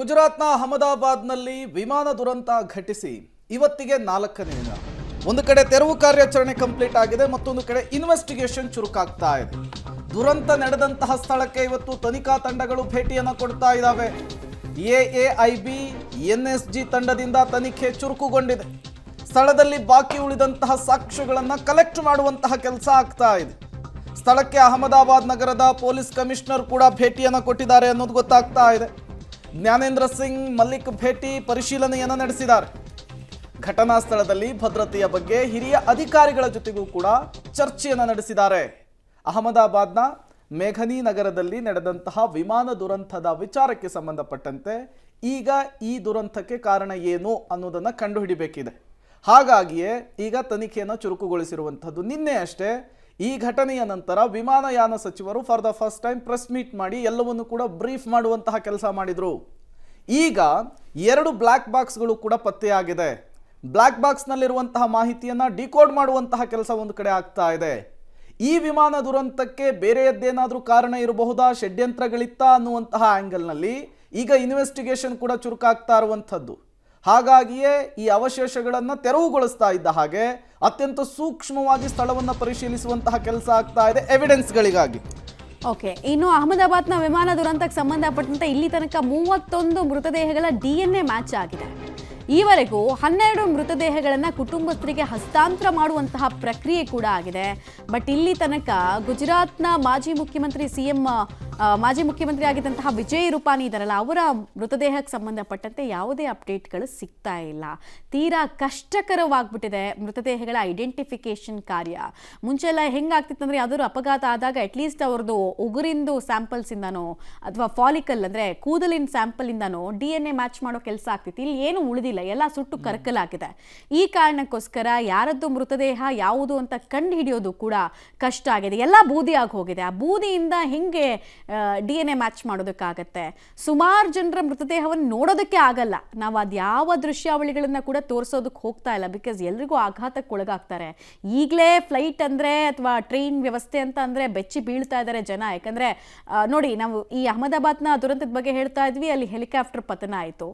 ಗುಜರಾತ್ನ ಅಹಮದಾಬಾದ್ನಲ್ಲಿ ವಿಮಾನ ದುರಂತ ಘಟಿಸಿ ಇವತ್ತಿಗೆ 4ನೇ ದಿನ. ಒಂದು ಕಡೆ ತೆರವು ಕಾರ್ಯಾಚರಣೆ ಕಂಪ್ಲೀಟ್ ಆಗಿದೆ, ಮತ್ತೊಂದು ಕಡೆ ಇನ್ವೆಸ್ಟಿಗೇಷನ್ ಚುರುಕಾಗ್ತಾ ಇದೆ. ದುರಂತ ನಡೆದಂತಹ ಸ್ಥಳಕ್ಕೆ ಇವತ್ತು ತನಿಖಾ ತಂಡಗಳು ಭೇಟಿಯನ್ನು ಕೊಡ್ತಾ ಇದ್ದಾವೆ. ಎಎಐಬಿ ಎನ್ಎಸ್ಜಿ ತಂಡದಿಂದ ತನಿಖೆ ಚುರುಕುಗೊಂಡಿದೆ. ಸ್ಥಳದಲ್ಲಿ ಬಾಕಿ ಉಳಿದಂತಹ ಸಾಕ್ಷ್ಯಗಳನ್ನು ಕಲೆಕ್ಟ್ ಮಾಡುವಂತಹ ಕೆಲಸ ಆಗ್ತಾ ಇದೆ. ಸ್ಥಳಕ್ಕೆ ಅಹಮದಾಬಾದ್ ನಗರದ ಪೊಲೀಸ್ ಕಮಿಷನರ್ ಕೂಡ ಭೇಟಿಯನ್ನು ಕೊಟ್ಟಿದ್ದಾರೆ ಅನ್ನೋದು ಗೊತ್ತಾಗ್ತಾ ಇದೆ. ಜ್ಞಾನೇಂದ್ರ ಸಿಂಗ್ ಮಲ್ಲಿಕ್ ಭೇಟಿ ಪರಿಶೀಲನೆಯನ್ನು ನಡೆಸಿದ್ದಾರೆ. ಘಟನಾ ಸ್ಥಳದಲ್ಲಿ ಭದ್ರತೆಯ ಬಗ್ಗೆ ಹಿರಿಯ ಅಧಿಕಾರಿಗಳ ಜೊತೆಗೂ ಕೂಡ ಚರ್ಚೆಯನ್ನು ನಡೆಸಿದ್ದಾರೆ. ಅಹಮದಾಬಾದ್ನ ಮೇಘನಿ ನಗರದಲ್ಲಿ ನಡೆದಂತಹ ವಿಮಾನ ದುರಂತದ ವಿಚಾರಕ್ಕೆ ಸಂಬಂಧಪಟ್ಟಂತೆ ಈಗ ಈ ದುರಂತಕ್ಕೆ ಕಾರಣ ಏನು ಅನ್ನೋದನ್ನು ಕಂಡುಹಿಡಿಬೇಕಿದೆ. ಹಾಗಾಗಿಯೇ ಈಗ ತನಿಖೆಯನ್ನು ಚುರುಕುಗೊಳಿಸಿರುವಂಥದ್ದು. ನಿನ್ನೆ ಅಷ್ಟೇ ಈ ಘಟನೆಯ ನಂತರ ವಿಮಾನಯಾನ ಸಚಿವರು for the first time press meet ಮಾಡಿ ಎಲ್ಲವನ್ನು ಕೂಡ ಬ್ರೀಫ್ ಮಾಡುವಂತಹ ಕೆಲಸ ಮಾಡಿದರು. ಈಗ 2 ಬ್ಲ್ಯಾಕ್ ಬಾಕ್ಸ್ಗಳು ಕೂಡ ಪತ್ತೆಯಾಗಿದೆ. ಬ್ಲ್ಯಾಕ್ ಬಾಕ್ಸ್ನಲ್ಲಿರುವಂತಹ ಮಾಹಿತಿಯನ್ನು ಡಿಕೋಡ್ ಮಾಡುವಂತಹ ಕೆಲಸ ಒಂದು ಕಡೆ ಆಗ್ತಾ ಇದೆ. ಈ ವಿಮಾನ ದುರಂತಕ್ಕೆ ಬೇರೆಯದ್ದೇನಾದರೂ ಕಾರಣ ಇರಬಹುದಾ, ಷಡ್ಯಂತ್ರಗಳಿತ್ತಾ ಅನ್ನುವಂತಹ ಆ್ಯಂಗಲ್ನಲ್ಲಿ ಈಗ ಇನ್ವೆಸ್ಟಿಗೇಷನ್ ಕೂಡ ಚುರುಕಾಗ್ತಾ ಇರುವಂಥದ್ದು. ಹಾಗಾಗಿಯೇ ಈ ಅವಶೇಷಗಳನ್ನು ತೆರವುಗೊಳಿಸ್ತಾ ಇದ್ದ ಹಾಗೆ ಅತ್ಯಂತ ಸೂಕ್ಷ್ಮವಾಗಿ ಸ್ಥಳವನ್ನು ಪರಿಶೀಲಿಸುವಂತಹ ಕೆಲಸ ಆಗ್ತಾ ಇದೆ ಎವಿಡೆನ್ಸ್ಗಳಿಗಾಗಿ. ಓಕೆ, ಇನ್ನು ಅಹಮದಾಬಾದ್ನ ವಿಮಾನ ದುರಂತಕ್ಕೆ ಸಂಬಂಧಪಟ್ಟಂತೆ ಇಲ್ಲಿ ತನಕ 31 ಮೃತದೇಹಗಳ DNA ಮ್ಯಾಚ್ ಆಗಿದೆ. ಈವರೆಗೂ 12 ಮೃತದೇಹಗಳನ್ನು ಕುಟುಂಬಸ್ಥರಿಗೆ ಹಸ್ತಾಂತರ ಮಾಡುವಂತಹ ಪ್ರಕ್ರಿಯೆ ಕೂಡ ಆಗಿದೆ. ಬಟ್ ಇಲ್ಲಿ ತನಕ ಗುಜರಾತ್ನ ಮಾಜಿ ಮುಖ್ಯಮಂತ್ರಿ ಆಗಿದ್ದಂತಹ ವಿಜಯ್ ರೂಪಾನಿ ಇದ್ದಾರಲ್ಲ, ಅವರ ಮೃತದೇಹಕ್ಕೆ ಸಂಬಂಧಪಟ್ಟಂತೆ ಯಾವುದೇ ಅಪ್ಡೇಟ್ಗಳು ಸಿಗ್ತಾ ಇಲ್ಲ. ತೀರಾ ಕಷ್ಟಕರವಾಗ್ಬಿಟ್ಟಿದೆ ಮೃತದೇಹಗಳ ಐಡೆಂಟಿಫಿಕೇಶನ್ ಕಾರ್ಯ. ಮುಂಚೆ ಎಲ್ಲ ಹೆಂಗಾಗ್ತಿತ್ತಂದ್ರೆ ಯಾವ್ದಾದ್ರು ಅಪಘಾತ ಆದಾಗ ಅಟ್ಲೀಸ್ಟ್ ಅವ್ರದ್ದು ಉಗುರಿಂದು ಸ್ಯಾಂಪಲ್ಸಿಂದನೋ ಅಥವಾ ಫಾಲಿಕಲ್ ಅಂದರೆ ಕೂದಲಿನ ಸ್ಯಾಂಪಲಿಂದನೋ DNA ಮ್ಯಾಚ್ ಮಾಡೋ ಕೆಲಸ ಆಗ್ತಿತ್ತು. ಇಲ್ಲಿ ಏನು ಉಳಿದಿಲ್ಲ, ಎಲ್ಲ ಸುಟ್ಟು ಕರಕಲಾಗಿದೆ. ಈ ಕಾರಣಕ್ಕೋಸ್ಕರ ಯಾರದ್ದು ಮೃತದೇಹ ಯಾವುದು ಅಂತ ಕಂಡು ಹಿಡಿಯೋದು ಕೂಡ ಕಷ್ಟ ಆಗಿದೆ. ಎಲ್ಲ ಬೂದಿ ಆಗಿ ಹೋಗಿದೆ. ಆ ಬೂದಿಯಿಂದ ಹೆಂಗೆ DNA ಮ್ಯಾಚ್ ಮಾಡೋದಕ್ಕಾಗತ್ತೆ? ಸುಮಾರು ಜನರ ಮೃತದೇಹವನ್ನು ನೋಡೋದಕ್ಕೆ ಆಗಲ್ಲ. ನಾವು ಅದ್ಯಾವ ದೃಶ್ಯಾವಳಿಗಳನ್ನ ಕೂಡ ತೋರಿಸೋದಕ್ಕೆ ಹೋಗ್ತಾ ಇಲ್ಲ. ಬಿಕಾಸ್ ಎಲ್ರಿಗೂ ಆಘಾತಕ್ಕೆ ಒಳಗಾಗ್ತಾರೆ. ಈಗಲೇ ಫ್ಲೈಟ್ ಅಂದರೆ ಅಥವಾ ಟ್ರೈನ್ ವ್ಯವಸ್ಥೆ ಅಂತ ಅಂದರೆ ಬೆಚ್ಚಿ ಬೀಳ್ತಾ ಇದ್ದಾರೆ ಜನ. ಯಾಕಂದರೆ ನೋಡಿ, ನಾವು ಈ ಅಹಮದಾಬಾದ್ನ ದುರಂತದ ಬಗ್ಗೆ ಹೇಳ್ತಾ ಇದ್ವಿ, ಅಲ್ಲಿ ಹೆಲಿಕಾಪ್ಟರ್ ಪತನ ಆಯಿತು.